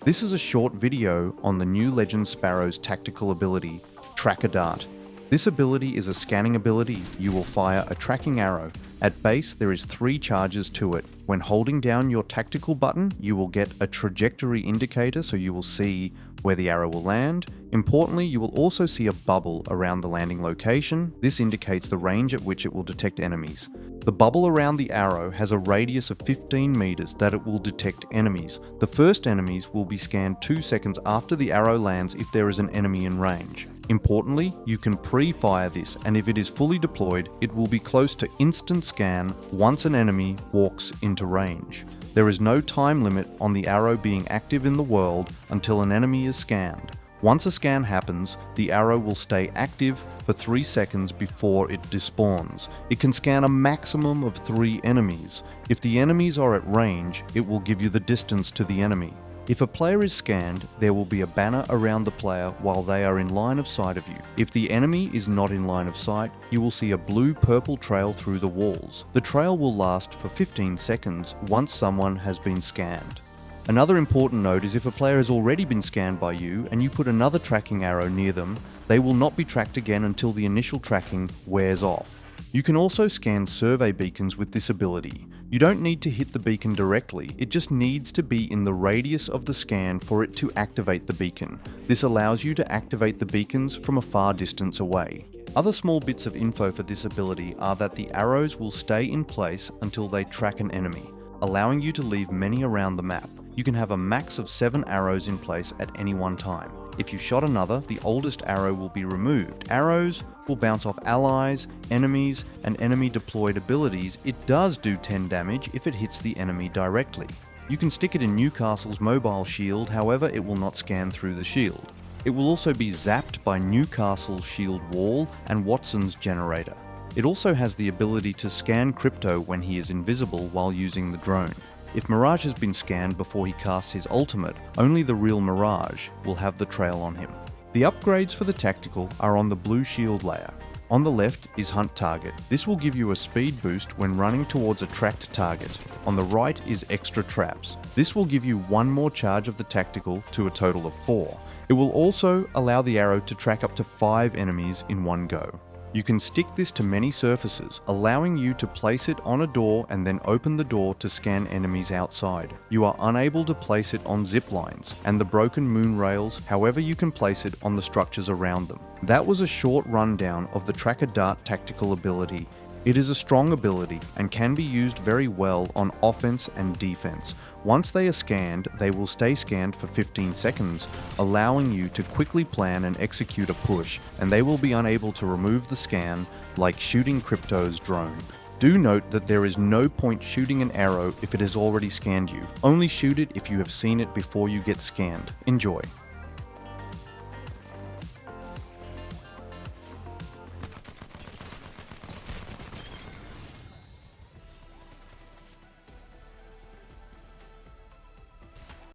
This is a short video on the new Legend Sparrow's tactical ability, Track a Dart. This ability is a scanning ability. You will fire a tracking arrow. At base, there is 3 charges to it. When holding down your tactical button, you will get a trajectory indicator, so you will see where the arrow will land. Importantly, you will also see a bubble around the landing location. This indicates the range at which it will detect enemies. The bubble around the arrow has a radius of 15 meters that it will detect enemies. The first enemies will be scanned 2 seconds after the arrow lands if there is an enemy in range. Importantly, you can pre-fire this, and if it is fully deployed, it will be close to instant scan once an enemy walks into range. There is no time limit on the arrow being active in the world until an enemy is scanned. Once a scan happens, the arrow will stay active for 3 seconds before it despawns. It can scan a maximum of 3 enemies. If the enemies are at range, it will give you the distance to the enemy. If a player is scanned, there will be a banner around the player while they are in line of sight of you. If the enemy is not in line of sight, you will see a blue-purple trail through the walls. The trail will last for 15 seconds once someone has been scanned. Another important note is if a player has already been scanned by you and you put another tracking arrow near them, they will not be tracked again until the initial tracking wears off. You can also scan survey beacons with this ability. You don't need to hit the beacon directly, it just needs to be in the radius of the scan for it to activate the beacon. This allows you to activate the beacons from a far distance away. Other small bits of info for this ability are that the arrows will stay in place until they track an enemy, allowing you to leave many around the map. You can have a max of 7 arrows in place at any one time. If you shot another, the oldest arrow will be removed. Arrows will bounce off allies, enemies, and enemy deployed abilities. It does do 10 damage if it hits the enemy directly. You can stick it in Newcastle's mobile shield, however it will not scan through the shield. It will also be zapped by Newcastle's shield wall and Watson's generator. It also has the ability to scan Crypto when he is invisible while using the drone. If Mirage has been scanned before he casts his ultimate, only the real Mirage will have the trail on him. The upgrades for the tactical are on the blue shield layer. On the left is Hunt Target. This will give you a speed boost when running towards a tracked target. On the right is Extra Traps. This will give you 1 more charge of the tactical to a total of 4. It will also allow the arrow to track up to 5 enemies in one go. You can stick this to many surfaces, allowing you to place it on a door and then open the door to scan enemies outside. You are unable to place it on zip lines and the broken moon rails, however you can place it on the structures around them. That was a short rundown of the Track a Dart tactical ability. It is a strong ability and can be used very well on offense and defense. Once they are scanned, they will stay scanned for 15 seconds, allowing you to quickly plan and execute a push, and they will be unable to remove the scan like shooting Crypto's drone. Do note that there is no point shooting an arrow if it has already scanned you. Only shoot it if you have seen it before you get scanned. Enjoy.